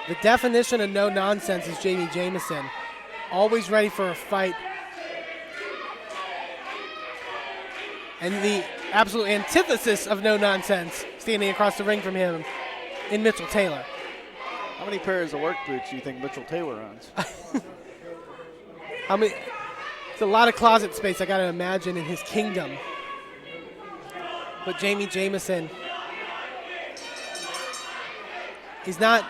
The definition of no nonsense is Jami Jameson. Always ready for a fight. And the absolute antithesis of no nonsense standing across the ring from him in Mitchell Taylor. How many pairs of work boots do you think Mitchell Taylor owns? It's a lot of closet space, I got to imagine, in his kingdom. But Jami Jameson, he's not,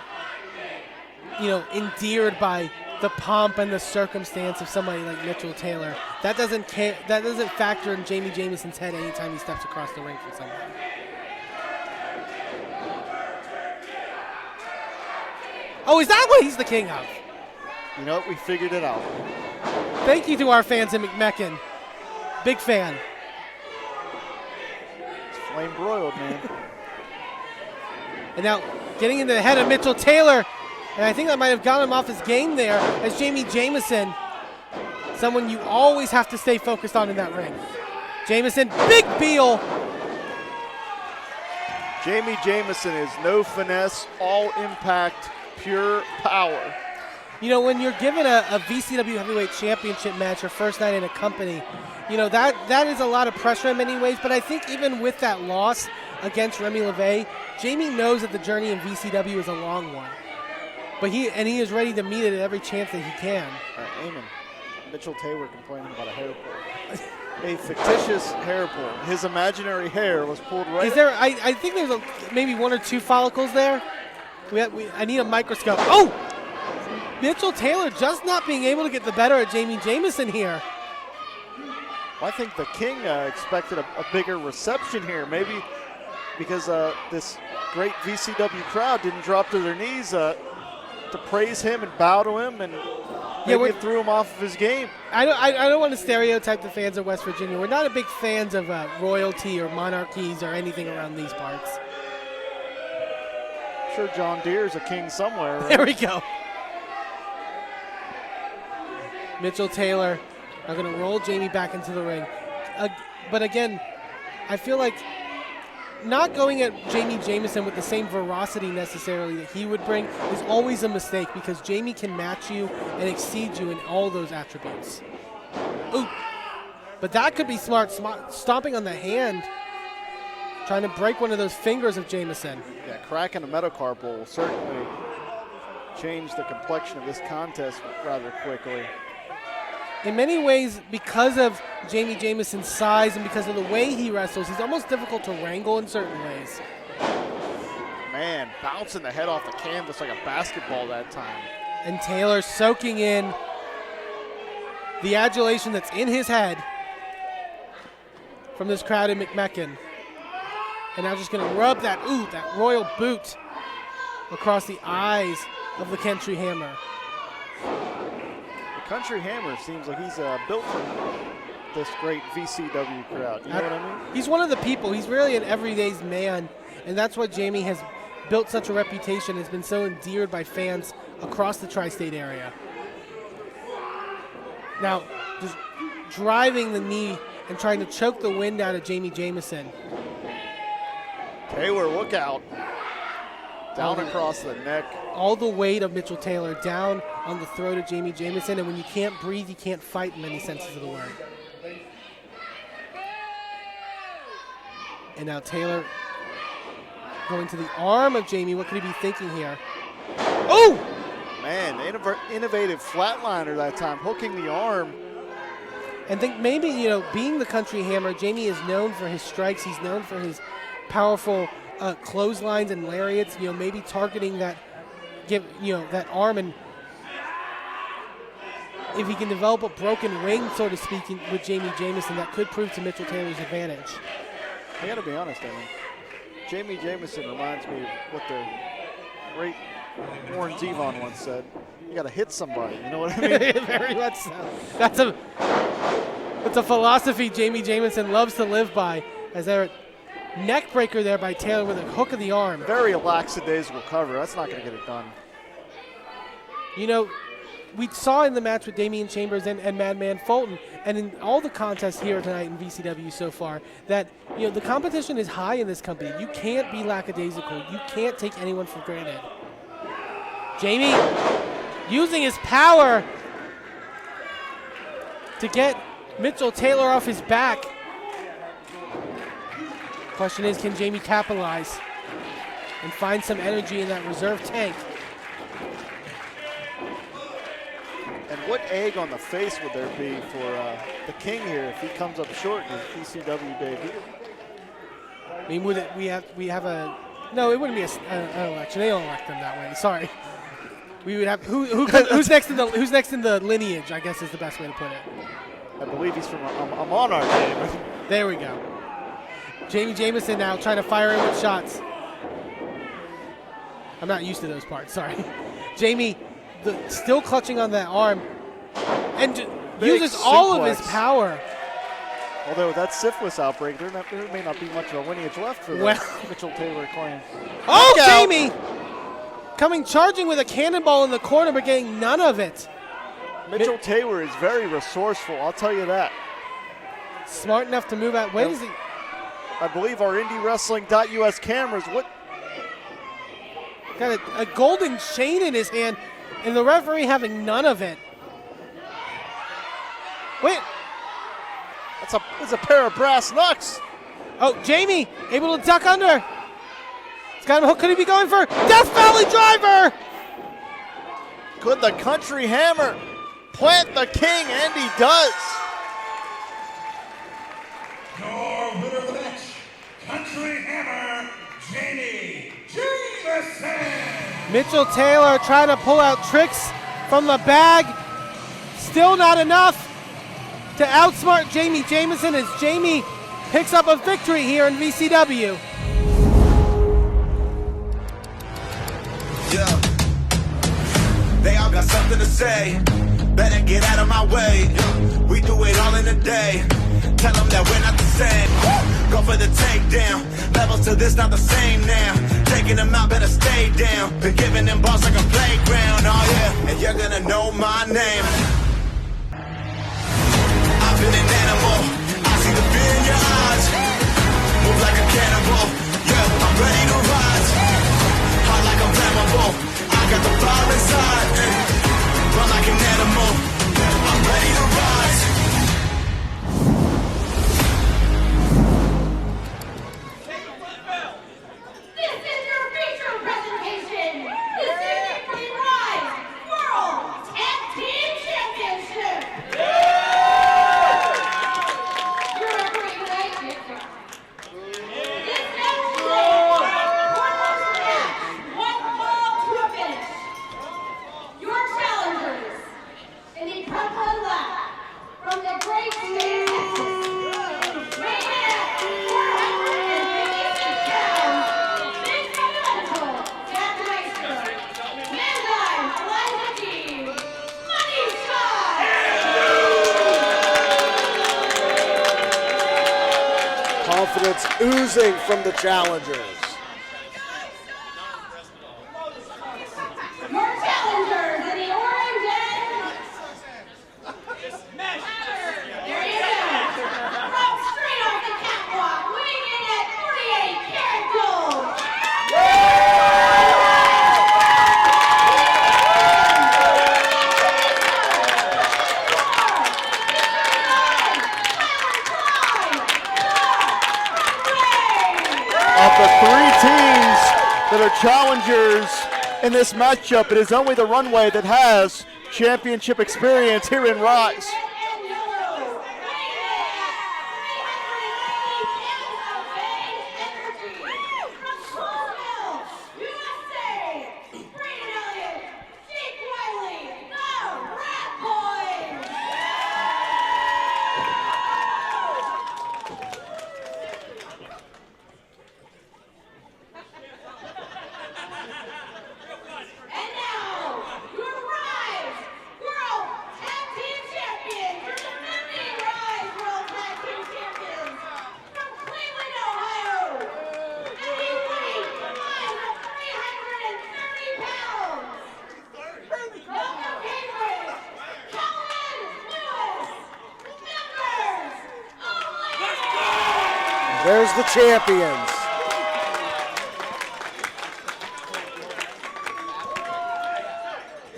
endeared by the pomp and the circumstance of somebody like Mitchell Taylor. That doesn't factor in Jami Jameson's head anytime he steps across the ring from somebody. Oh, is that what he's the king of? You know what? We figured it out. Thank you to our fans in McMecken. Big fan. It's flame broiled, man. And now getting into the head of Mitchell Taylor. And I think that might have gotten him off his game there as Jami Jameson, someone you always have to stay focused on in that ring. Jameson, big Beal. Jami Jameson is no finesse, all impact, pure power. When you're given a VCW Heavyweight Championship match, your first night in a company, that is a lot of pressure in many ways. But I think even with that loss against Remy LeVay, Jami knows that the journey in VCW is a long one. But he is ready to meet it at every chance that he can. Amen. Mitchell Taylor complaining about a hair pull. A fictitious hair pull. His imaginary hair was pulled right. Is there? I think there's maybe one or two follicles there. I need a microscope. Oh! Mitchell Taylor just not being able to get the better of Jami Jameson here. Well, I think the King expected a bigger reception here. Maybe because this great VCW crowd didn't drop to their knees to praise him and bow to him, and maybe it threw him off of his game. I don't want to stereotype the fans of West Virginia. We're not a big fans of royalty or monarchies or anything around these parts. I'm sure John Deere's a king somewhere. Right? There we go. Mitchell Taylor are going to roll Jami back into the ring. But again, I feel like not going at Jami Jameson with the same veracity necessarily that he would bring is always a mistake, because Jami can match you and exceed you in all those attributes. Ooh. But that could be smart stomping on the hand, trying to break one of those fingers of Jameson. Yeah, cracking a metacarpal will certainly change the complexion of this contest rather quickly. In many ways, because of Jami Jameson's size and because of the way he wrestles, he's almost difficult to wrangle in certain ways. Man, bouncing the head off the canvas like a basketball that time. And Taylor soaking in the adulation that's in his head from this crowd in McMecken. And now just going to rub that royal boot across the eyes of the Country Hammer. Country Hammer seems like he's built for this great VCW crowd. You know what I mean? He's one of the people. He's really an everyday's man, and that's why Jami has built such a reputation, has been so endeared by fans across the tri-state area. Now, just driving the knee and trying to choke the wind out of Jami Jameson. Taylor, look out. Down across the neck. All the weight of Mitchell Taylor down on the throat of Jami Jameson, and when you can't breathe, you can't fight in many senses of the word. And now Taylor going to the arm of Jami. What could he be thinking here? Oh! Man, innovative flatliner that time, hooking the arm. And think maybe, being the Country Hammer, Jami is known for his strikes. He's known for his powerful clotheslines and lariats, maybe targeting that arm, and if he can develop a broken wing, so to speak, with Jami Jameson, that could prove to Mitchell Taylor's advantage. I got to be honest, Jami Jameson reminds me of what the great Warren Zevon once said. You got to hit somebody, you know what I mean? Very much so. That's a philosophy Jami Jameson loves to live by, as they're neck breaker there by Taylor with a hook of the arm. Very lackadaisical cover. That's not going to get it done. We saw in the match with Damian Chambers and Madman Fulton, and in all the contests here tonight in VCW so far, that the competition is high in this company. You can't be lackadaisical. You can't take anyone for granted. Jami using his power to get Mitchell Taylor off his back. Question is, can Jami capitalize and find some energy in that reserve tank? And what egg on the face would there be for the King here if he comes up short in his PCW debut? I mean, would it, we have a, no, it wouldn't be an election. They don't elect them that way. Sorry. We would have who's next in the lineage, I guess is the best way to put it. I believe he's from a Monarch name. There we go. Jami Jameson now trying to fire in with shots. I'm not used to those parts, sorry. Jami still clutching on that arm and uses all of his power. Although with that syphilis outbreak, there may not be much of a lineage left for the Mitchell Taylor clan. Oh, Jami! Coming charging with a cannonball in the corner, but getting none of it. Mitchell Taylor is very resourceful, I'll tell you that. Smart enough to move out. Wait, is he? I believe our IndyWrestling.us cameras, Got a golden chain in his hand, and the referee having none of it. Wait. It's a pair of brass knucks. Oh, Jami able to duck under. He's got him hooked. Could he be going for Death Valley Driver? Could the country hammer plant the King? And he does. Your winner of the match, Country Hammer, Jami Jameson. Mitchell Taylor trying to pull out tricks from the bag. Still not enough to outsmart Jami Jameson as Jami picks up a victory here in VCW. Yeah. They all got something to say. Better get out of my way. We do it all in a day. Tell them that we're not the same. Go for the takedown. Levels to this not the same now. Taking them out, better stay down. Been giving them balls like a playground. Oh yeah, and you're gonna know my name. I've been an animal. I see the fear in your eyes. Move like a cannibal. Yeah, I'm ready to rise. Hot like I'm flammable. I got the fire inside. Run like an animal. I'm ready to rise. This is your feature presentation. The Significant Rise World Tag Team Championship. Your referee tonight, this match today, one fall to a finish. Your challengers in the purple lap from the great state of Texas, weighing in at 456 pounds, big fundamental, Jack Nystrom, Manline, Wily, Money Shot. Confidence oozing from the challengers. Your challengers in the orange and there you go. From straight off the catwalk, weighing in at 48 karat gold. Of the three teams that are challengers in this matchup, it is only the Runway that has championship experience here in Ryse. And yellow, weighing in at 390 pounds of vague energy. From Colville, USA, Braden, Elliott, Jake Wily, the Rat Boys. And now, your Ryse World Tag Team Champions, your defending Ryse World Tag Team Champions, from Cleveland, Ohio, and he weighs combined of 330 pounds. Welcome, Cambridge, Calvin Lewis, members only. There's the champions.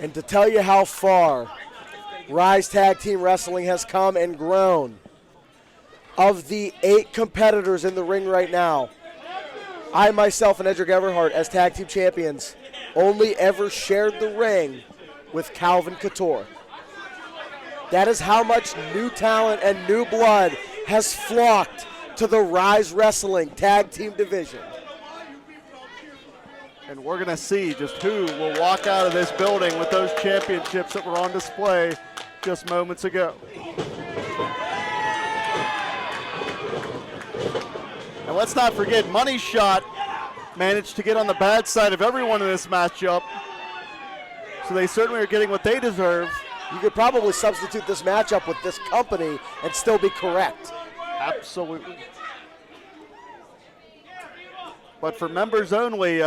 And to tell you how far Ryse Tag Team Wrestling has come and grown, of the 8 competitors in the ring right now, I myself and Edric Everhart as tag team champions only ever shared the ring with Calvin Couture. That is how much new talent and new blood has flocked to the Ryse Wrestling Tag Team Division. And we're going to see just who will walk out of this building with those championships that were on display just moments ago. And let's not forget, Money Shot managed to get on the bad side of everyone in this matchup. So they certainly are getting what they deserve. You could probably substitute this matchup with this company and still be correct. Absolutely. But for members only,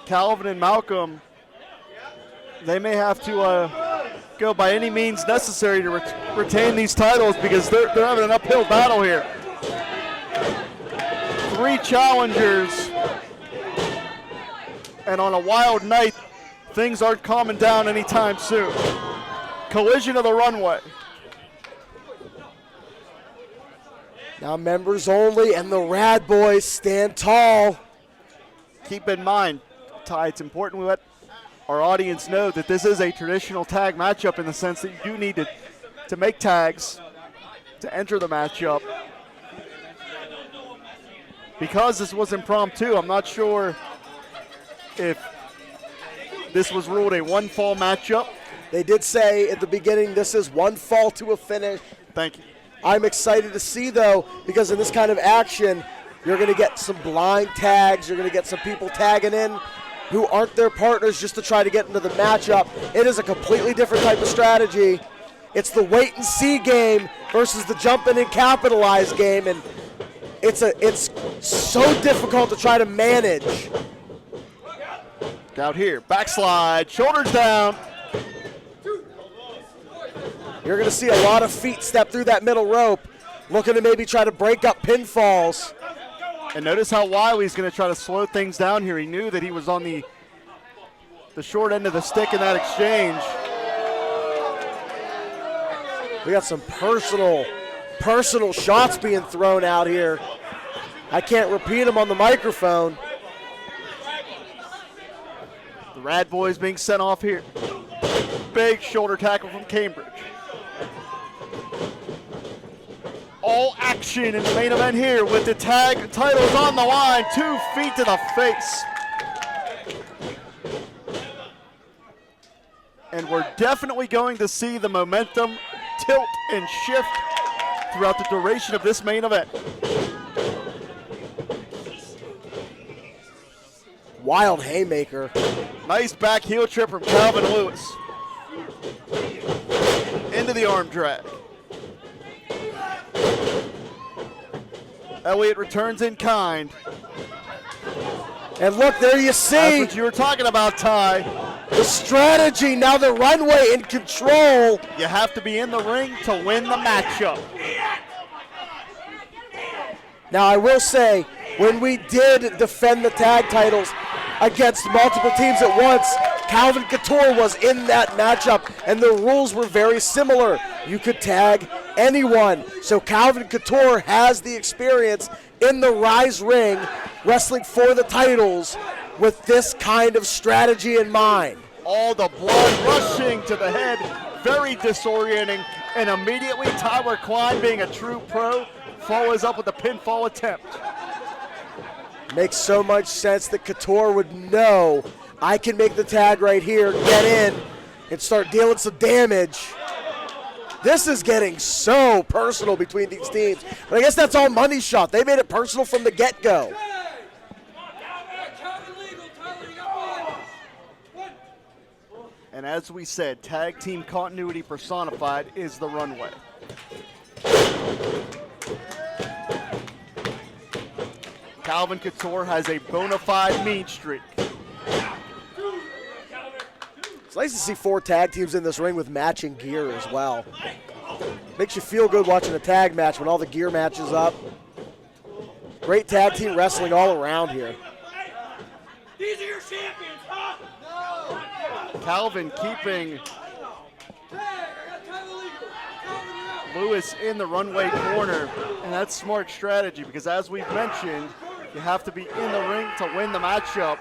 Calvin and Malcolm, they may have to go by any means necessary to retain these titles because they're having an uphill battle here. 3 challengers, and on a wild night, things aren't calming down anytime soon. Collision of the runway. Now members only and the Rad Boys stand tall. Keep in mind, Ty, it's important we let our audience know that this is a traditional tag matchup in the sense that you do need to make tags to enter the matchup. Because this was impromptu, I'm not sure if this was ruled a 1-fall matchup. They did say at the beginning this is 1 fall to a finish. Thank you. I'm excited to see, though, because in this kind of action, you're going to get some blind tags. You're going to get some people tagging in who aren't their partners just to try to get into the matchup. It is a completely different type of strategy. It's the wait and see game versus the jump in and capitalize game, and it's so difficult to try to manage. Out here, backslide, shoulders down. You're going to see a lot of feet step through that middle rope, looking to maybe try to break up pinfalls. And notice how Wily's going to try to slow things down here. He knew that he was on the short end of the stick in that exchange. We got some personal shots being thrown out here. I can't repeat them on the microphone. The Rad Boys being sent off here. Big shoulder tackle from Cambridge. All action in the main event here with the tag titles on the line. 2 feet to the face. And we're definitely going to see the momentum tilt and shift throughout the duration of this main event. Wild haymaker. Nice back heel trip from Calvin Lewis. Into the arm drag. Elliott returns in kind. And look, there you see. That's what you were talking about, Ty. The strategy, now the Runway in control. You have to be in the ring to win the matchup. Now I will say, when we did defend the tag titles against multiple teams at once, Calvin Couture was in that matchup, and the rules were very similar. You could tag anyone. So Calvin Couture has the experience in the Ryse ring, wrestling for the titles with this kind of strategy in mind. All the blood rushing to the head, very disorienting, and immediately Tyler Klein, being a true pro, follows up with a pinfall attempt. Makes so much sense that Couture would know, I can make the tag right here, get in, and start dealing some damage. This is getting so personal between these teams. But I guess that's all Money Shot. They made it personal from the get-go. And as we said, tag team continuity personified is the Runway. Calvin Couture has a bona fide mean streak. It's nice to see 4 tag teams in this ring with matching gear as well. Makes you feel good watching a tag match when all the gear matches up. Great tag team wrestling all around here. These are your champions, huh? No. Calvin keeping Lewis in the runway corner, and that's smart strategy because as we've mentioned, you have to be in the ring to win the matchup.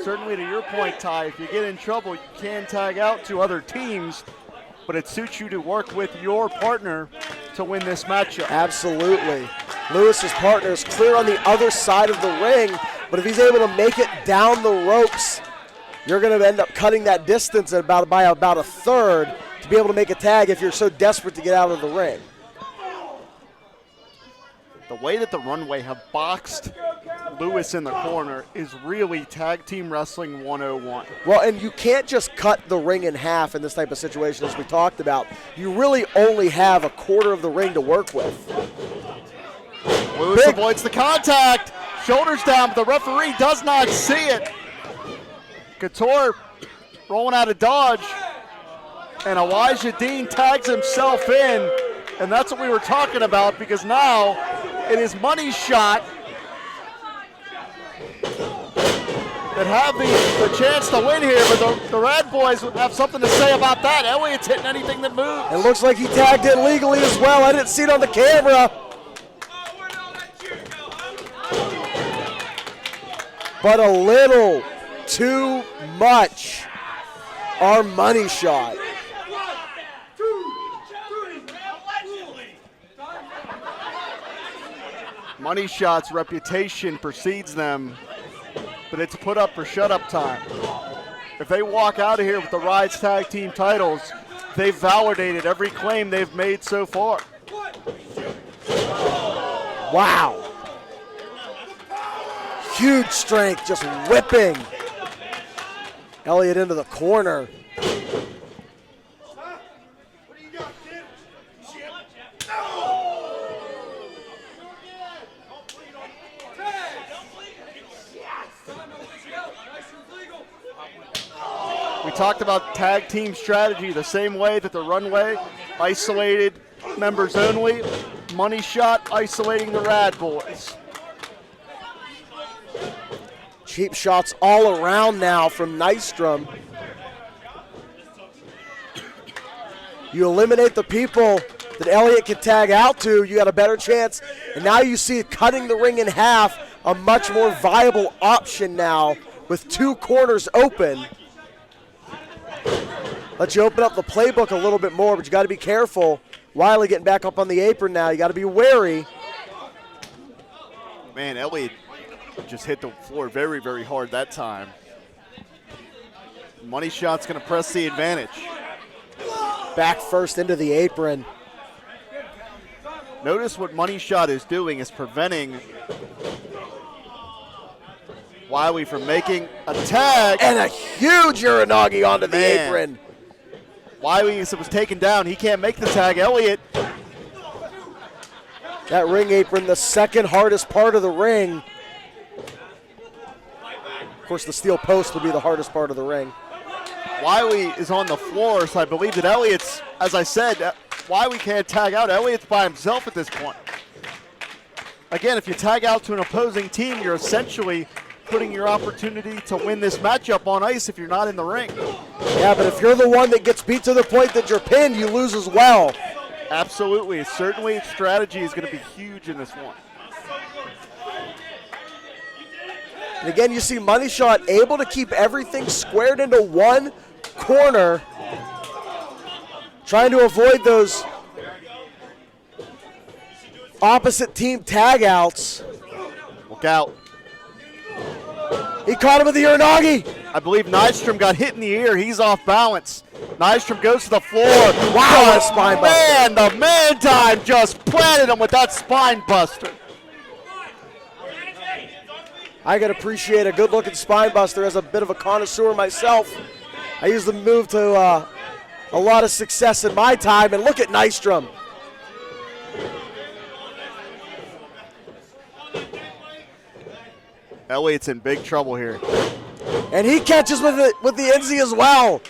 Certainly to your point, Ty, if you get in trouble, you can tag out to other teams, but it suits you to work with your partner to win this matchup. Absolutely. Lewis's partner is clear on the other side of the ring, but if he's able to make it down the ropes, you're going to end up cutting that distance by about a third to be able to make a tag if you're so desperate to get out of the ring. The way that the Runway have boxed Lewis in the corner is really tag team wrestling 101. Well, and you can't just cut the ring in half in this type of situation as we talked about. You really only have a quarter of the ring to work with. Lewis avoids the contact. Shoulders down, but the referee does not see it. Couture rolling out of dodge. And Elijah Dean tags himself in. And that's what we were talking about because now it is Money Shot that have the chance to win here, but the Rad Boys have something to say about that. Elliott's hitting anything that moves. It looks like he tagged it legally as well. I didn't see it on the camera. But a little too much. Our Money Shot. Money Shot's reputation precedes them, but it's put up for shut up time. If they walk out of here with the Ryse tag team titles, they've validated every claim they've made so far. Wow. Huge strength, just whipping Elliott into the corner. We talked about tag team strategy the same way that the Runway isolated members only. Money Shot isolating the Rad Boys. Cheap shots all around now from Nystrom. You eliminate the people that Elliott can tag out to, you got a better chance. And now you see cutting the ring in half, a much more viable option now with two corners open. Let you open up the playbook a little bit more, but you got to be careful. Wily getting back up on the apron now. You got to be wary. Man, Elliott just hit the floor very, very hard that time. Money Shot's going to press the advantage. Back first into the apron. Notice what Money Shot is doing is preventing Wily from making a tag. And a huge Uranagi onto the apron. Wily was taken down. He can't make the tag. Elliott. That ring apron, the second hardest part of the ring. Of course, the steel post would be the hardest part of the ring. Wily is on the floor, so I believe that Elliott's, as I said, Wily can't tag out. Elliott's by himself at this point. Again, if you tag out to an opposing team, you're essentially putting your opportunity to win this matchup on ice if you're not in the ring. Yeah, but if you're the one that gets beat to the point that you're pinned, you lose as well. Absolutely. Certainly strategy is going to be huge in this one. And again, you see Money Shot able to keep everything squared into one corner, trying to avoid those opposite team tag outs. Look out. He caught him with the Uranagi. I believe Nystrom got hit in the ear. He's off balance. Nystrom goes to the floor. Wow, a spine buster. Man, the man time just planted him with that spine buster. I can appreciate a good-looking spine buster as a bit of a connoisseur myself. I use the move to a lot of success in my time, and look at Nystrom. Elliott's in big trouble here. And he catches with the NZ as well.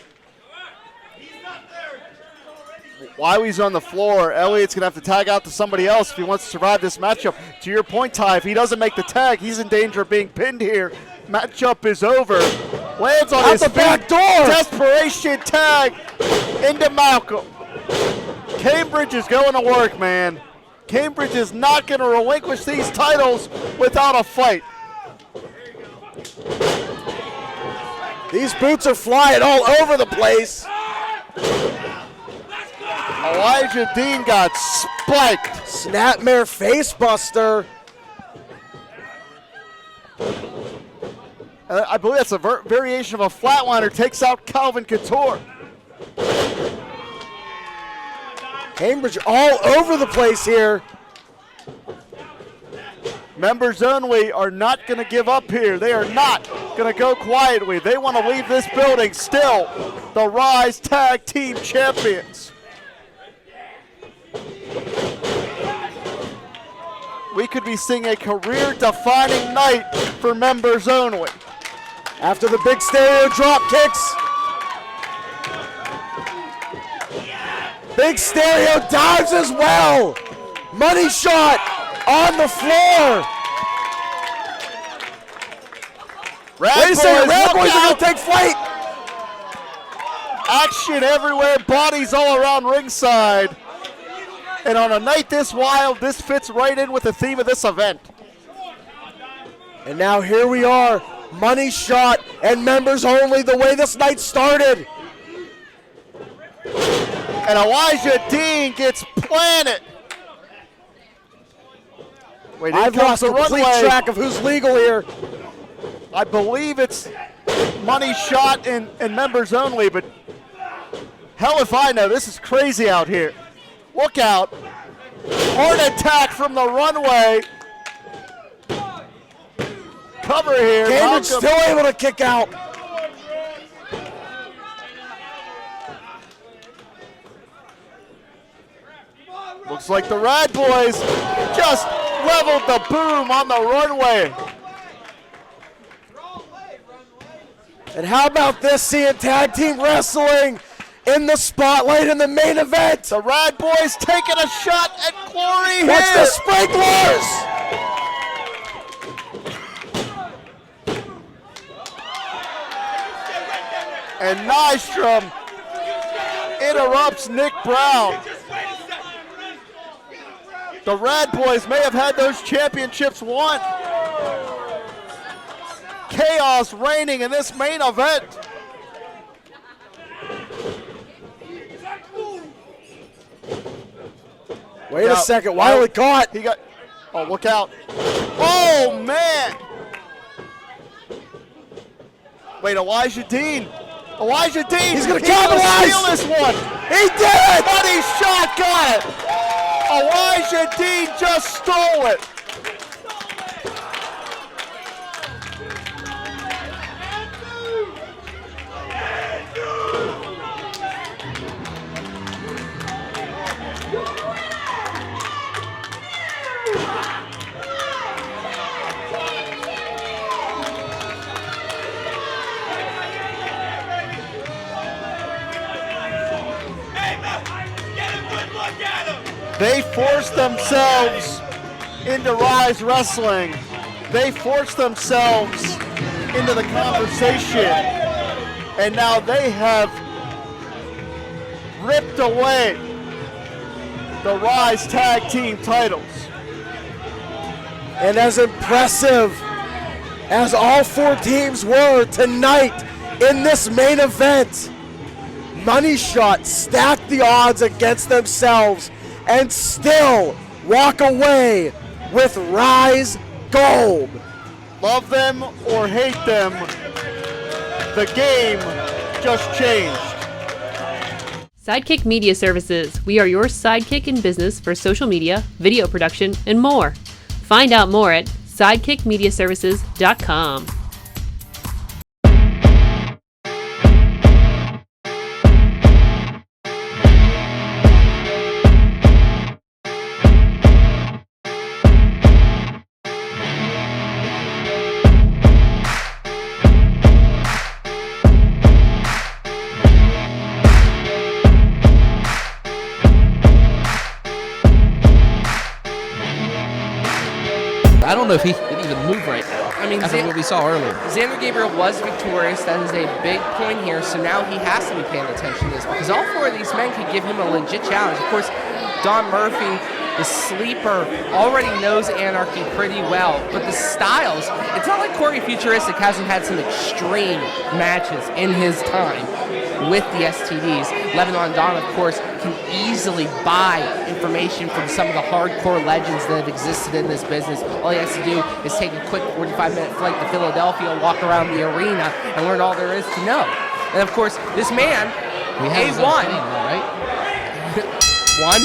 Wily's on the floor. Elliott's going to have to tag out to somebody else if he wants to survive this matchup. To your point, Ty, if he doesn't make the tag, he's in danger of being pinned here. Matchup is over. Lands on Out his the feet. back door. Desperation tag into Malcolm. Cambridge is going to work, man. Cambridge is not going to relinquish these titles without a fight. These boots are flying all over the place. Elijah Dean got spiked. Snapmare facebuster. I believe that's a variation of a flatliner. Takes out Calvin Couture. Cambridge all over the place here. Members only are not going to give up here. They are not going to go quietly. They want to leave this building still the Ryse Tag Team Champions. We could be seeing a career-defining night for members only. After the big stereo drop kicks. Big stereo dives as well. Money shot on the floor. Wait a second, Rad Boys are going to take flight. Action everywhere, bodies all around ringside. And on a night this wild, this fits right in with the theme of this event. And now here we are, money shot and members only the way this night started. And Elijah Dean gets planted. Wait, I've lost complete track of who's legal here. I believe it's money shot and members only, but hell if I know. This is crazy out here. Look out. Heart attack from the runway. Cover here. Cambridge still able to kick out. Looks like the Rad Boys just leveled the boom on the runway. And how about this, seeing tag team wrestling in the spotlight in the main event? The Rad Boys taking a shot at glory Watch here. the sprinklers! And Nystrom interrupts Nick Brown. The Rad Boys may have had those championships won. Chaos reigning in this main event. Wait a second, Wily caught. He got, oh, look out. Oh, man. Wait, Elijah Dean. Elijah Dean. He's going to capitalize. Steal this one. He did it. Money shot, got it. Elijah Dean just stole it. They forced themselves into Ryse Wrestling. They forced themselves into the conversation. And now they have ripped away the Ryse Tag Team titles. And as impressive as all four teams were tonight in this main event, Money Shot stacked the odds against themselves and still walk away with Ryse Gold. Love them or hate them, the game just changed. Sidekick Media Services. We are your sidekick in business for social media, video production, and more. Find out more at sidekickmediaservices.com. I don't know if he can even move right now. I mean, after what we saw earlier. Xander Gabriel was victorious. That is a big point here. So now he has to be paying attention to this because all 4 of these men could give him a legit challenge. Of course, Don Murphy, the sleeper, already knows Anarchy pretty well. But the styles, it's not like Corey Futuristic hasn't had some extreme matches in his time with the STDs. Lebanon Don, of course, can easily buy information from some of the hardcore legends that have existed in this business. All he has to do is take a quick 45-minute flight to Philadelphia, walk around the arena, and learn all there is to know. And of course, this man, We have his own A1, thing, right? one,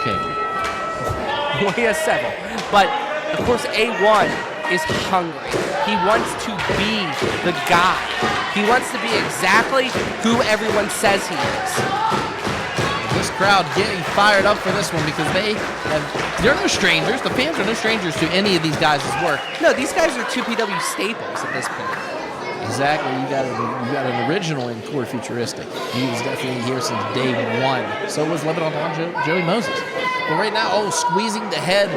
Okay. well, he has several. But of course, A1 is hungry. He wants to be the guy. He wants to be exactly who everyone says he is. This crowd getting fired up for this one because they're no strangers. The fans are no strangers to any of these guys' work. No, these guys are 2PW staples at this point. Exactly. You got an original in Core Futuristic. He was definitely here since day 1. So was Lebanon Don Joey Moses. But right now, squeezing the head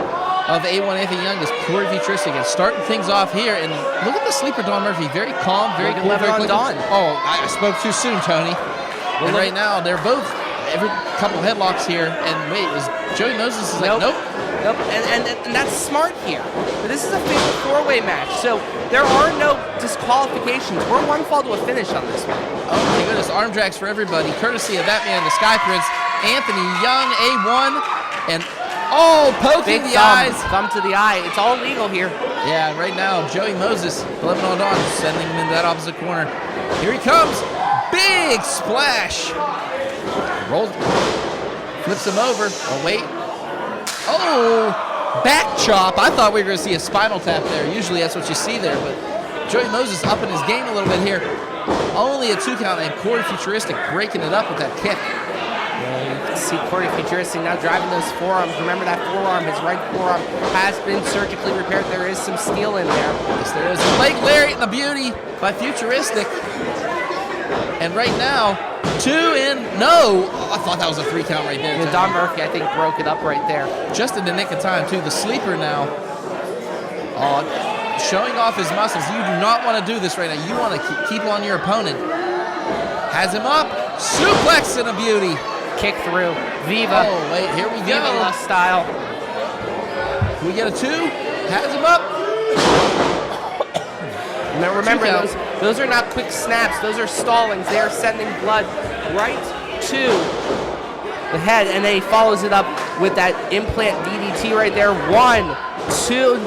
of A1 Anthony Young is Core Futuristic and starting things off here. And look at the sleeper Don Murphy. Very calm, very cool, very quick. Don. Oh, I spoke too soon, Tony. And right now, they're both every couple headlocks here. And wait, is Joey Moses is like, nope. Nope, and that's smart here. But this is a fatal 4-way match, so there are no disqualifications. We're 1 fall to a finish on this one. Oh my goodness, arm drags for everybody, courtesy of that man, the Sky Prince, Anthony Young, A1, and poking Big the eyes. Thumb to the eye. It's all legal here. Yeah, right now, Joey Moses, Lebanon Dawn, sending him into that opposite corner. Here he comes. Big splash. Rolls, flips him over. Oh, wait. Oh, back chop. I thought we were going to see a spinal tap there. Usually that's what you see there, but Joey Moses upping his game a little bit here. Only a 2 count, and Corey Futuristic breaking it up with that kick. Yeah, you can see Corey Futuristic now driving those forearms. Remember that forearm, his right forearm has been surgically repaired. There is some steel in there. Yes, there is. Leg lariat and the beauty by Futuristic. And right now, 2 in. No, I thought that was a 3 count right there. And Don Murphy, I think, broke it up right there. Just in the nick of time, too. The sleeper now. Showing off his muscles. You do not want to do this right now. You want to keep on your opponent. Has him up. Suplex and a beauty. Kick through. Viva. Oh, wait, here we go. Viva style. Can we get a 2? Has him up. Now remember, those are not quick snaps. Those are stallings. They are sending blood right to the head, and then he follows it up with that implant DDT right there. 1, 2,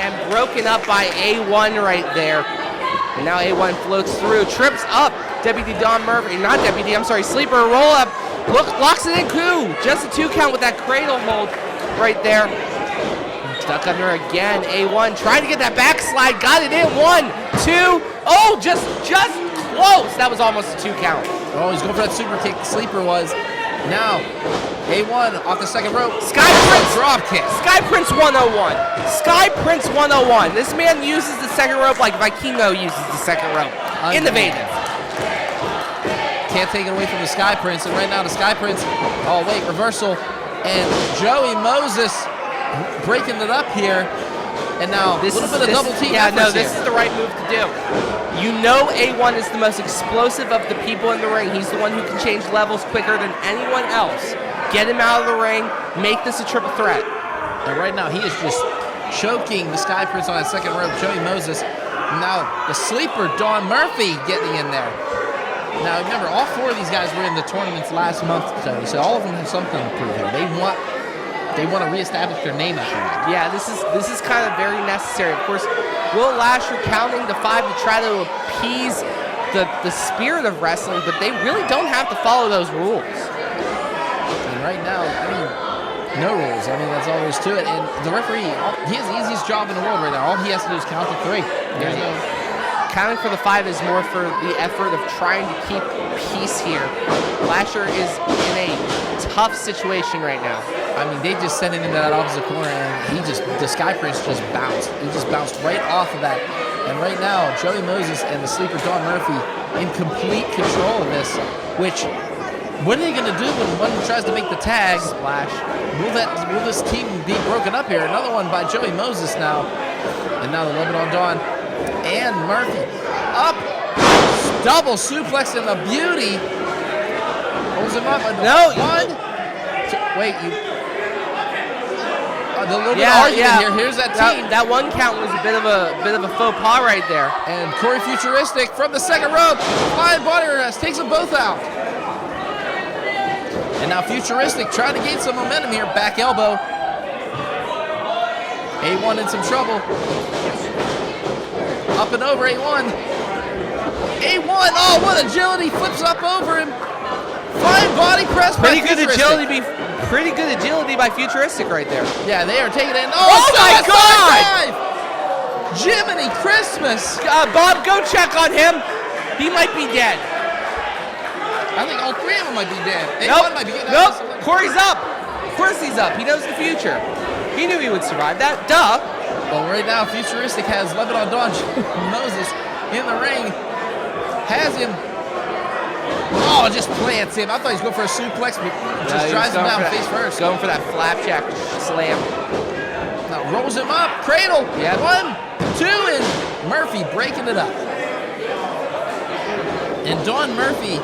and broken up by A1 right there. And now A1 floats through, trips up. Deputy Don Murphy, not Deputy, I'm sorry, sleeper roll up. Locks it in, coup. Just a 2 count with that cradle hold right there. Stuck under again. A1 trying to get that backslide. Got it in. 1, 2. Oh, just close. That was almost a 2 count. Oh, he's going for that super kick. The sleeper was. Now, A1 off the second rope. Sky Prince. Drop kick. Sky Prince 101. Sky Prince 101. This man uses the second rope like Vikingo uses the second rope. Innovative. Can't take it away from the Sky Prince. And right now, the Sky Prince. Oh, wait, reversal. And Joey Moses breaking it up here, and now a little bit of double team. Yeah, no, this is the right move to do. You know A1 is the most explosive of the people in the ring. He's the one who can change levels quicker than anyone else. Get him out of the ring, make this a triple threat. And right now, he is just choking the Sky Prince on that second rope, Joey Moses. Now, the sleeper, Don Murphy, getting in there. Now, remember, all 4 of these guys were in the tournaments last month, so all of them have something to prove here. They want to reestablish their name after that. Yeah, this is kind of very necessary. Of course, Will Lasher counting to 5 to try to appease the spirit of wrestling, but they really don't have to follow those rules. And right now, I mean, no rules. I mean, that's all there is to it. And the referee, he has the easiest job in the world right now. All he has to do is count to 3. There's no... Counting for the 5 is more for the effort of trying to keep peace here. Lasher is in a tough situation right now. I mean, they just sent him into that opposite corner, and the Sky Prince just bounced. He just bounced right off of that. And right now, Joey Moses and the sleeper Don Murphy in complete control of this, which, what are they going to do when one tries to make the tag? Splash. Will this team be broken up here? Another one by Joey Moses now. And now the Lebanon Dawn and Murphy up. Double suplex in the beauty. Holds him up. No. One. Wait, you. The little bit of argument here. Here's that team. That one count was a bit of a faux pas right there. And Corey Futuristic from the second rope. Flying body arrest takes them both out. And now Futuristic trying to gain some momentum here. Back elbow. A1 in some trouble. Up and over A1. A1. Oh, what agility! Flips up over him. Flying body press. Pretty good agility. Pretty good agility by Futuristic right there. Yeah, they are taking it in. Oh my God! Jiminy Christmas! Bob, go check on him. He might be dead. I think all three of them might be dead. Nope. Might be getting Nope. out. Corey's up. Of course he's up. He knows the future. He knew he would survive that. Duh. Well, right now, Futuristic has Lebanon Dawn Moses in the ring. Has him. Oh, just plants him. I thought he was going for a suplex, but just drives him down face first. Going for that flapjack slam. Now rolls him up. Cradle. Yeah. 1, 2, and Murphy breaking it up. And Dawn Murphy.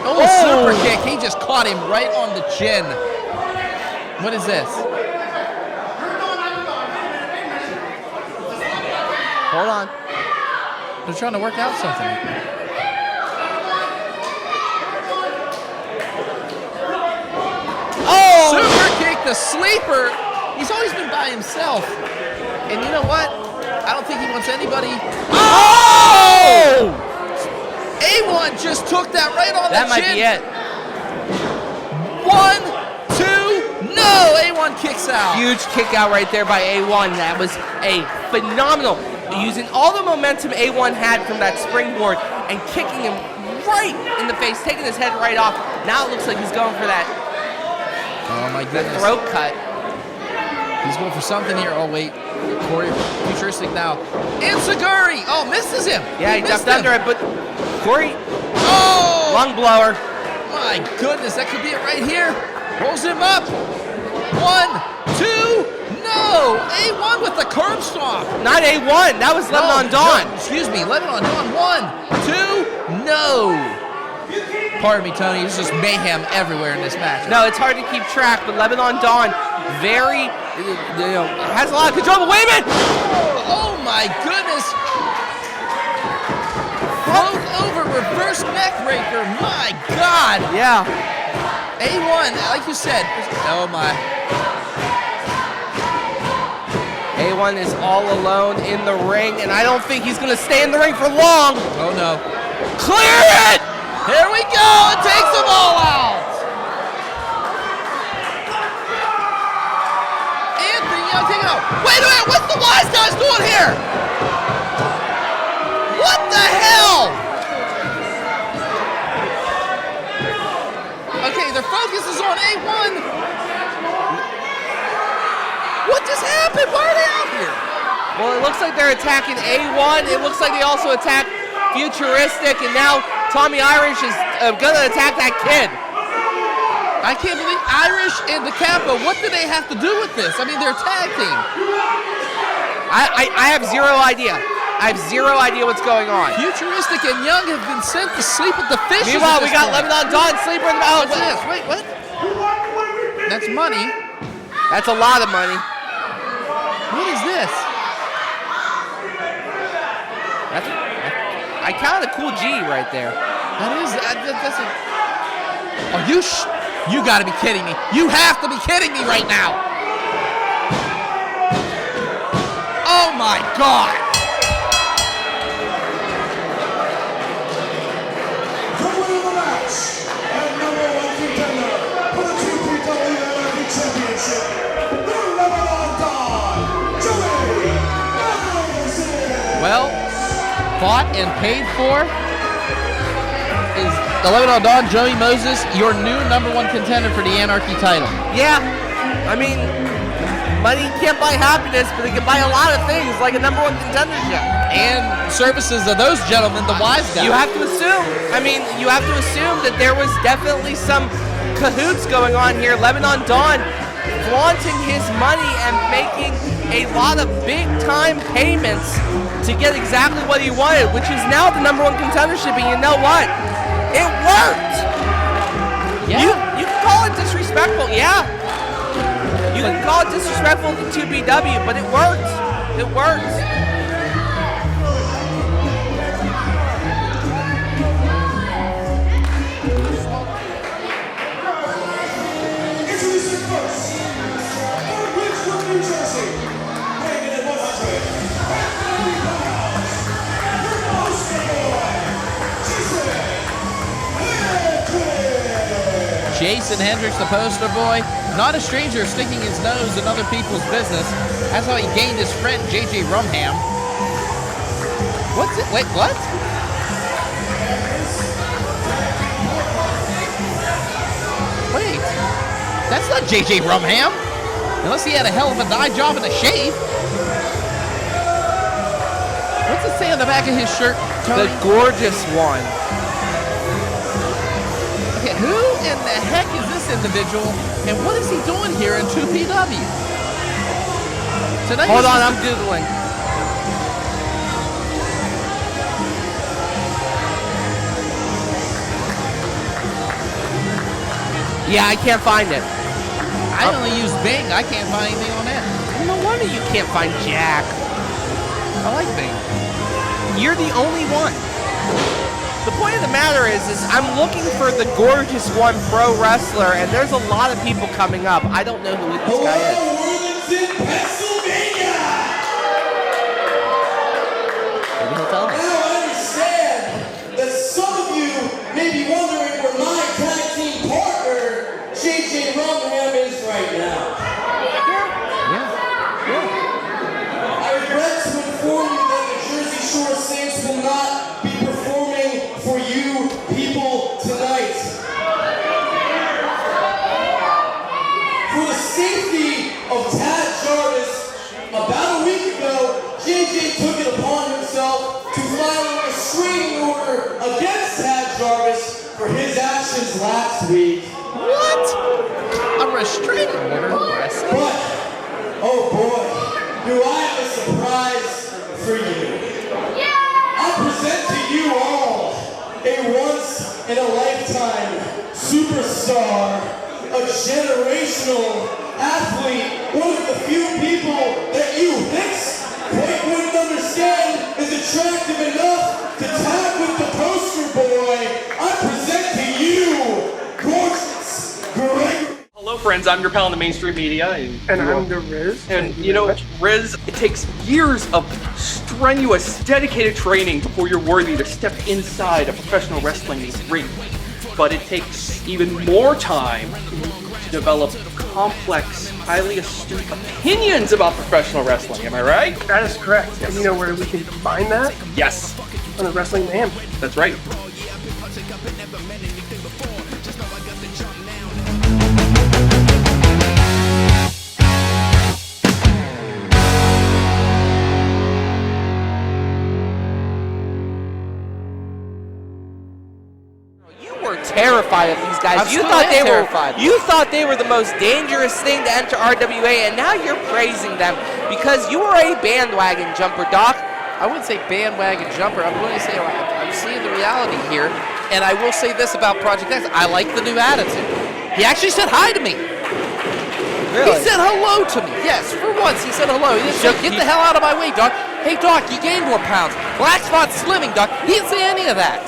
Oh, super kick. He just caught him right on the chin. What is this? Hold on. They're trying to work out something. Oh! Super kick, the sleeper. He's always been by himself. And you know what? I don't think he wants anybody. Oh! A1 just took that right on the chin. That might be it. 1, 2, no! A1 kicks out. Huge kick out right there by A1. That was a phenomenal. Using all the momentum A1 had from that springboard and kicking him right in the face, taking his head right off. Now it looks like he's going for that Oh my goodness. throat cut. He's going for something here. Oh wait. Corey Futuristic now. Insaguri! Oh, misses him. Yeah, he ducked under it, but Corey, Oh! lung blower. My goodness, that could be it right here. Rolls him up. 1, 2, no! A1 with the curb stomp. Not A1, that was Lebanon Dawn. Excuse me, Lebanon Dawn. 1, 2, no! Pardon me, Tony. There's just mayhem everywhere in this match. No, it's hard to keep track, but Lebanon Dawn very, has a lot of control. But wait a minute! Oh my goodness! Float over reverse neck breaker. My God! Yeah. A1, like you said. Oh my. A1 is all alone in the ring, and I don't think he's going to stay in the ring for long. Oh no. Clear it! Here we go! It takes them all out! Anthony Young taking out. Wait a minute! What's the Wise guys doing here? What the hell? Okay, their focus is on A1. What just happened? Why are they out here? Well, it looks like they're attacking A1. It looks like they also attacked Futuristic, and now Tommy Irish is going to attack that kid. I can't believe Irish and the Kappa. What do they have to do with this? I mean, they're tag team. I have zero idea. I have zero idea what's going on. Futuristic and Young have been sent to sleep with the fishes. Meanwhile, we got Lebanon Dawn sleeper in the mouth. What's this? Wait, what? That's money. That's a lot of money. What is this? I counted a cool G right there. That's a... Are you you gotta be kidding me. You have to be kidding me right now. Oh my God. The winner of the match and #1 contender for the TPW Championship, the Lebanon Dawn, Jameson. Well, bought and paid for is the Lebanon Dawn, Joey Moses, your new #1 contender for the Anarchy title. Yeah, I mean, money can't buy happiness, but it can buy a lot of things, like a #1 contendership. And services of those gentlemen, the Wise guys. You have to assume, you have to assume that there was definitely some cahoots going on here. Lebanon Dawn flaunting his money and making a lot lot of big-time payments to get exactly what he wanted, which is now the #1 contendership. And you know what? It worked. Yeah. You can call it disrespectful, yeah. You can call it disrespectful to 2PW, but it worked. It worked. Introducing first, from Richmond, New Jersey, weighing in at 130 pounds, your poster boy, Jason Hendricks, the poster boy, not a stranger sticking his nose in other people's business. That's how he gained his friend JJ Rumham. What's it? Wait, what? Wait, that's not JJ Rumham. Unless he had a hell of a dye job and a shave. What's it say on the back of his shirt, Tony? The gorgeous one. Okay, who in the heck is this individual, and what is he doing here in 2PW? Tonight Hold on, I'm Googling. Yeah, I can't find it. I only use Bing. I can't find anything on that. No wonder you can't find Jack. I like Bing. You're the only one. The point of the matter is I'm looking for the gorgeous one pro wrestler, and there's a lot of people coming up. I don't know who this guy is. Worthington, Pennsylvania. Maybe he'll tell me. Now I understand that some of you may be wondering where my tag team partner, JJ Rumham, is right now. I regret to inform you that the Jersey Shore Saints will not be performing for you people tonight. For the safety of Tad Jarvis, about a week ago, JJ took it upon himself to file a restraining order against Tad Jarvis for his actions last week. What? A restraining order? But, oh boy, do I have a surprise for you. I present to you all a once-in-a-lifetime superstar, a generational athlete, one of the few people that you Hicks quite wouldn't understand is attractive enough to tag with the poster boy. I present to you, gorgeous Greg. Hello friends, I'm your pal in the mainstream media. And I'm the Riz. And you know, Riz, it takes years of strenuous, dedicated training before you're worthy to step inside a professional wrestling ring. But it takes even more time to develop complex, highly astute opinions about professional wrestling. Am I right? That is correct. Yes. And you know where we can find that? Yes. On the Wrestling Man. That's right. Terrified of these guys. You thought they were the most dangerous thing to enter RWA, and now you're praising them because you are a bandwagon jumper, Doc. I wouldn't say bandwagon jumper. I'm going to say I'm seeing the reality here, and I will say this about Project X. I like the new attitude. He actually said hi to me. Really? He said hello to me. Yes, for once he said hello. He didn't say, get the hell out of my way, Doc. Hey, Doc, you gained more pounds. Black spot slimming, Doc. He didn't say any of that.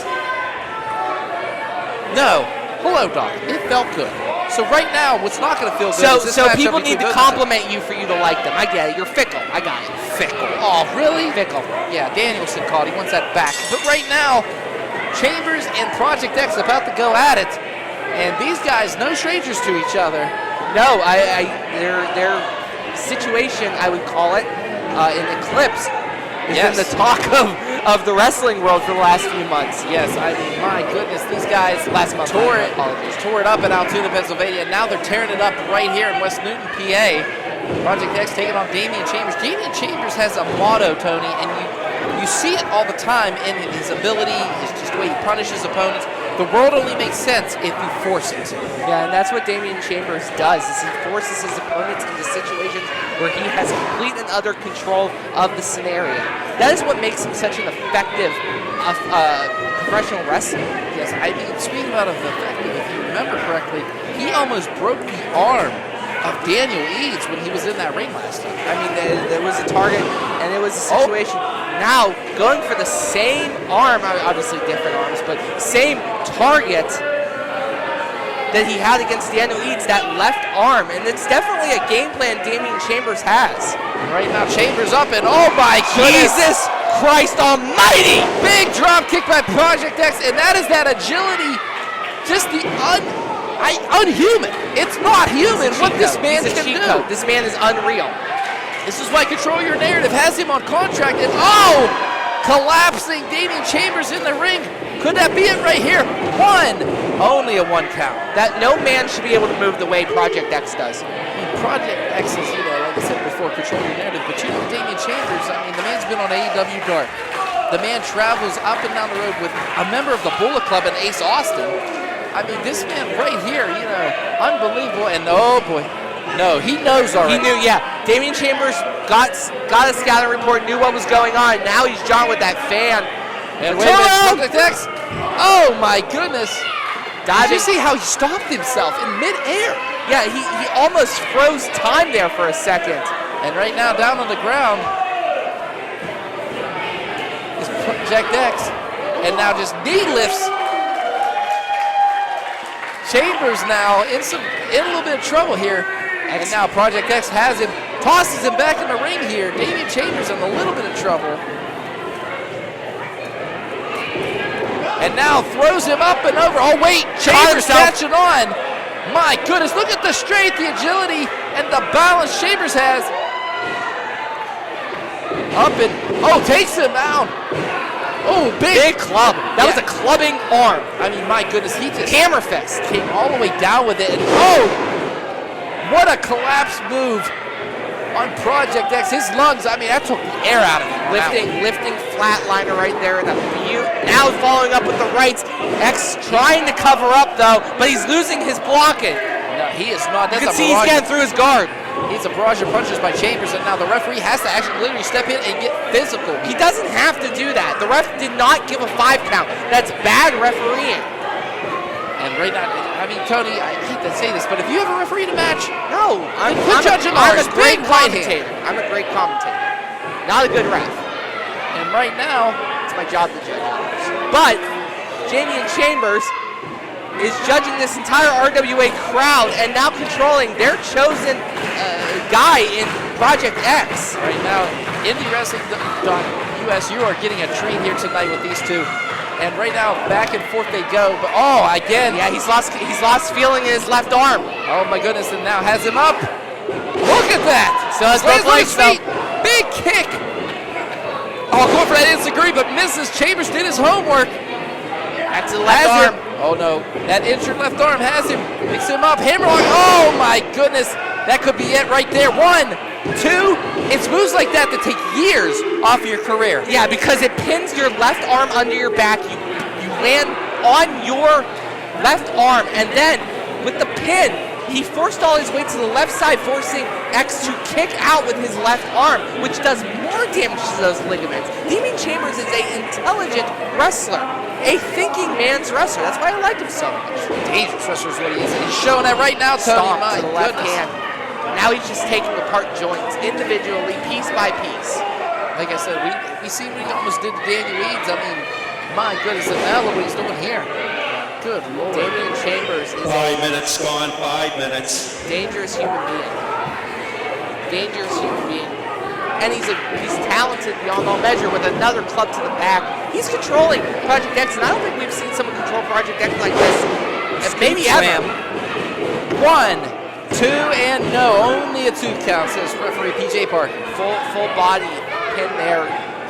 No. Hello, Doc. It felt good. So right now, what's not going to feel good is this So matchup people need to between those compliment you for you to like them. I get it. You're fickle. I got it. Fickle. Oh, really? Fickle. Yeah, Danielson called. He wants that back. But right now, Chambers and Project X about to go at it. And these guys, no strangers to each other. No, their situation, I would call it, in Eclipse, has been the talk of the wrestling world for the last few months. Yes, I mean, my goodness, these guys tore it up in Altoona, Pennsylvania, and now they're tearing it up right here in West Newton, PA. Project X taking on Damian Chambers. Damian Chambers has a motto, Tony, and you see it all the time in his ability, just the way he punishes opponents. The world only makes sense if you force it. Yeah, and that's what Damian Chambers does, is he forces his opponents into situations where he has complete and utter control of the scenario. That is what makes him such an effective professional wrestler. Yes, I mean, speaking about effective, if you remember correctly, he almost broke the arm of Daniel Eads when he was in that ring last time. I mean, there was a target, and it was a situation. Now, going for the same arm, obviously different arms, but same target that he had against Daniel Eads, that left arm. And it's definitely a game plan Damian Chambers has. Right now, Chambers up, and oh my goodness! Jesus Christ almighty! Big drop kick by Project X, and that is that agility, just the unhuman. It's not human what this man can do. This man is unreal. This is why Control Your Narrative has him on contract, and collapsing Damian Chambers in the ring. Could that be it right here? Only a 1 count. That no man should be able to move the way Project X does. I mean, Project X is, like I said before, Control Your Narrative, but Damian Chambers, I mean, the man's been on AEW Dark. The man travels up and down the road with a member of the Bullet Club and Ace Austin. I mean, this man right here, unbelievable, and oh boy. No, he knows already. He knew, yeah. Damian Chambers got a scouting report, knew what was going on. Now he's John with that fan. And wait a minute, X. Oh my goodness. Did you see how he stopped himself in midair? Yeah, he almost froze time there for a second. And right now, down on the ground is Project X. And now just knee lifts. Chambers now in a little bit of trouble here. And now Project X has him, tosses him back in the ring here. Damian Chambers in a little bit of trouble. And now throws him up and over. Oh wait, Chambers catching on. My goodness, look at the strength, the agility, and the balance Chambers has. Up and, takes him down. Oh, big club. That was a clubbing arm. I mean, my goodness, he just hammer fist came all the way down with it. And what a collapse move on Project X. His lungs, I mean, that took the air out of him. Lifting flatliner right there. Now following up with the rights. X trying to cover up though, but he's losing his blocking. No, he is not. You can see he's getting through his guard. He's a barrage of punches by Chambers, and now the referee has to actually literally step in and get physical. He doesn't have to do that. The ref did not give a 5 count. That's bad refereeing. And right now, I mean, Tony, I hate to say this, but if you ever refereed a match, I'm a great commentator. I'm a great commentator. Not a good ref. And right now, it's my job to judge others. But Damian Chambers is judging this entire RWA crowd and now controlling their chosen guy in Project X. Right now, IndyWrestling.us, you are getting a treat here tonight with these two. And right now, back and forth they go. But again, yeah, he's lost feeling in his left arm. Oh my goodness! And now has him up. Look at that! So it's both legs, feet. Big kick. Going for that instant but misses. Chambers did his homework. Back to the left arm. Oh no, that injured left arm has him. Picks him up. Hammerlock. Oh my goodness, that could be it right there. 1, 2. It's moves like that that take years off your career. Yeah, because it pins your left arm under your back. You land on your left arm, and then with the pin, he forced all his weight to the left side, forcing X to kick out with his left arm, which does more damage to those ligaments. Damian Chambers is an intelligent wrestler, a thinking man's wrestler. That's why I like him so much. Dangerous wrestler is what he is, and he's showing that right now, Tony. Stomp to the left hand. Now he's just taking apart joints individually, piece by piece. Like I said, we seen what he almost did to Daniel Eads. I mean, my goodness, and now look what he's doing here. Good Lord. Damian Chambers is 5 minutes gone, 5 minutes. Dangerous human being. Dangerous human being. And he's talented beyond all measure with another club to the back. He's controlling Project X, and I don't think we've seen someone control Project X like this. Maybe ever. 1, 2, and no. Only a 2 count, says referee PJ Parker. Full body pin there.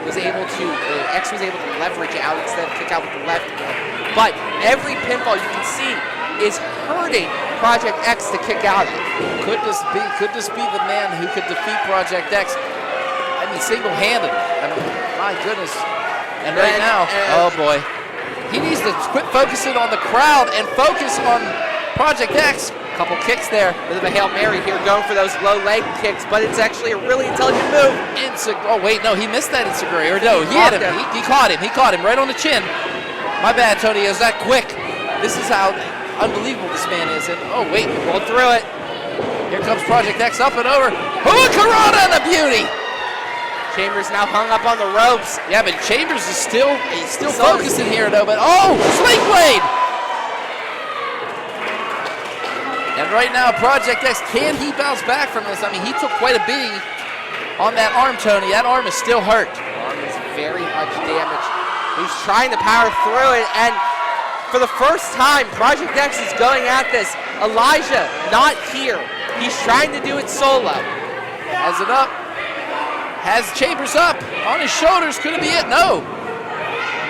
X was able to leverage out instead of kick out with the left hand. But every pinfall you can see is hurting Project X to kick out of. Could this be the man who could defeat Project X? I mean, single-handedly. I mean, my goodness. And right now, oh boy. He needs to quit focusing on the crowd and focus on Project X. Couple kicks there. Bit of a Hail Mary here, going for those low leg kicks, but it's actually a really intelligent move. Oh, wait, no, he missed that Inseguri. Or no, he hit him. He caught him. He caught him right on the chin. My bad, Tony. Is that quick? This is how unbelievable this man is. And oh, wait, rolled through it. Here comes Project X up and over. Hurricanrana and the beauty. Chambers now hung up on the ropes. Yeah, but Chambers is still focusing here, though. But oh, Sling Blade. And right now, Project X, can he bounce back from this? I mean, he took quite a beating on that arm, Tony. That arm is still hurt. Arm is very much damaged. He's trying to power through it, and for the first time, Project X is going at this. Elijah, not here. He's trying to do it solo. Has it up. Has Chambers up. On his shoulders. Could it be it? No.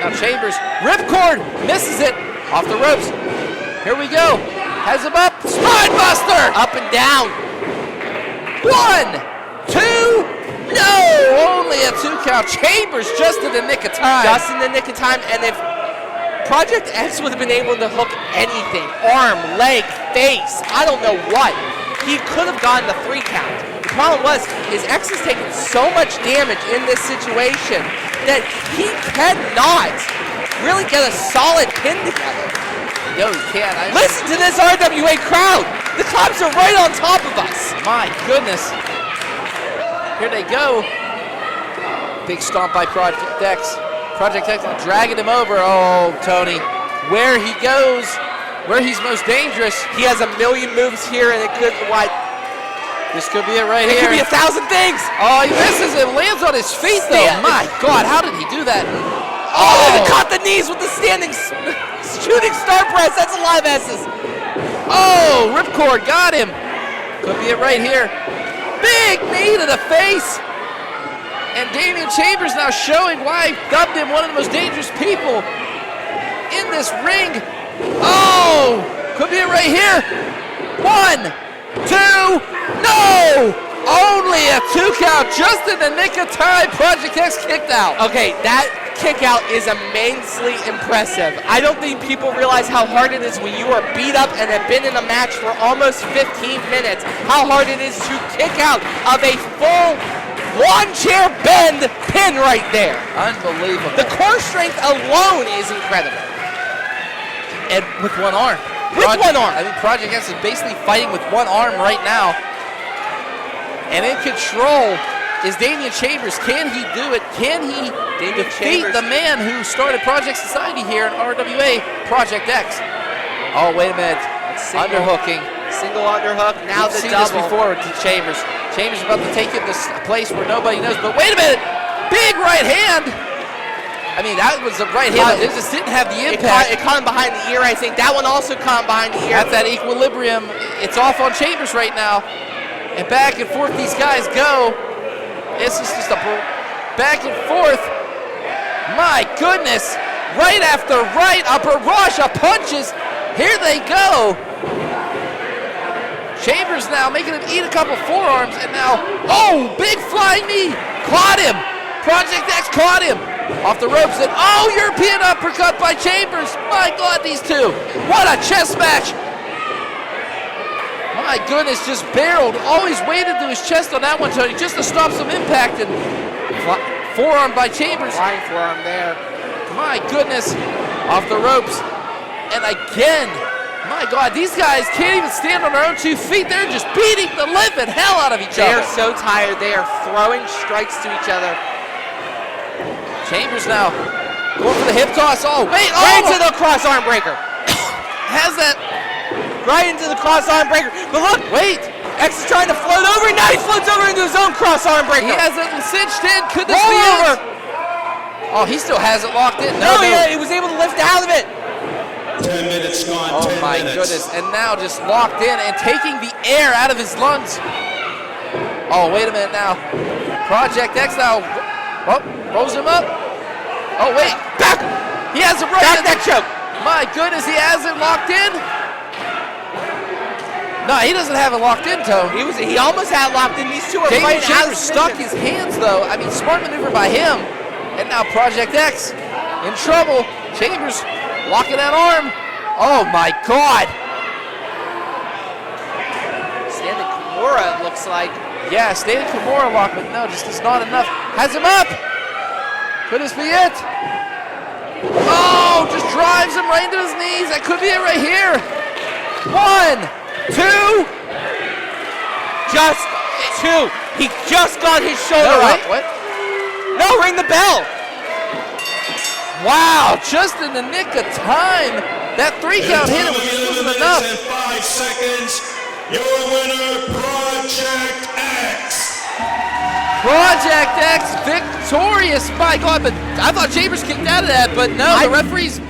Now Chambers, ripcord, misses it. Off the ropes. Here we go. Has him up. Spine buster. Up and down. 1, 2, no. Only a 2 count. Chambers just in the nick of time. Just in the nick of time. And if Project X would have been able to hook anything, arm, leg, face, I don't know what, he could have gotten the 3 count. The problem was, his X is taking so much damage in this situation that he cannot really get a solid pin together. No, he can't. Listen to this RWA crowd. The cops are right on top of us. My goodness. Here they go. Big stomp by Project X. Project X dragging him over. Oh, Tony. Where he goes, where he's most dangerous. He has a million moves here, and it could, what? This could be it right here. It could be 1,000 things. Oh, he misses it. Lands on his feet, though. My God, how did he do that? Oh, he caught the knees with the standing shooting star press. That's a lot of S's. Oh, ripcord got him. Could be it right here. Big knee to the face. And Damian Chambers now showing why I dubbed him one of the most dangerous people in this ring. Oh, could be it right here. 1, 2, no. Only a 2 count, just in the nick of time. Project X kicked out. Okay, that kick out is immensely impressive. I don't think people realize how hard it is when you are beat up and have been in a match for almost 15 minutes, how hard it is to kick out of a full lawn chair bend pin right there. Unbelievable. The core strength alone is incredible. And with one arm. One arm. I mean, Project X is basically fighting with one arm right now. And in control is Damian Chambers. Can he do it? Can he defeat the man who started Project Society here in RWA, Project X? Oh, wait a minute. Underhooking. Single underhook. Now the double. This before to Chambers. Chambers about to take him to a place where nobody knows. But wait a minute. Big right hand. I mean, that was a right hand. It just didn't have the impact. It caught him behind the ear, I think. That one also caught him behind the ear. That's that equilibrium. It's off on Chambers right now. And back and forth these guys go. This is just a back and forth. My goodness. Right after right, a barrage of punches. Here they go. Chambers now making him eat a couple forearms. And now, oh, big flying knee. Caught him. Project X caught him. Off the ropes. And oh, European uppercut by Chambers. My God, these two. What a chest match. My goodness, just barreled. Always weighted to his chest on that one, Tony, just to stop some impact. And forearm by Chambers. Flying forearm there. My goodness, off the ropes. And again, my God, these guys can't even stand on their own 2 feet. They're just beating the living hell out of each other. They are so tired. They are throwing strikes to each other. Chambers now going for the hip toss. Oh, wait. Right into the cross arm breaker. Has that. Right into the cross arm breaker. But look, wait. X is trying to float over. Now he floats over into his own cross arm breaker. He has it cinched in. Could this be over? Oh, he still has it locked in. No, he was able to lift out of it. 10 minutes gone. Oh my goodness. And now just locked in and taking the air out of his lungs. Oh, wait a minute now. Project X now. Oh, rolls him up. Oh, wait. Back. He has it right. Back that choke. My goodness, he has it locked in. No, he doesn't have it locked in, Toe. He almost had it locked in. These two are fighting out of stuck his hands, though. I mean, smart maneuver by him. And now Project X in trouble. Chambers Locking that arm. Oh my God. Standing Kimura, it looks like. Yeah, standing Kimura lock, but no, just is not enough. Has him up. Could this be it? Oh, just drives him right into his knees. That could be it right here. 1, 2. Just 2. He just got his shoulder No, up. wait, what? No, ring the bell. Wow, just in the nick of time. That 3 count hit him wasn't enough. 5 seconds. Your winner, Project X. Project X victorious. My God, but I thought Chambers kicked out of that, but no, the referee's.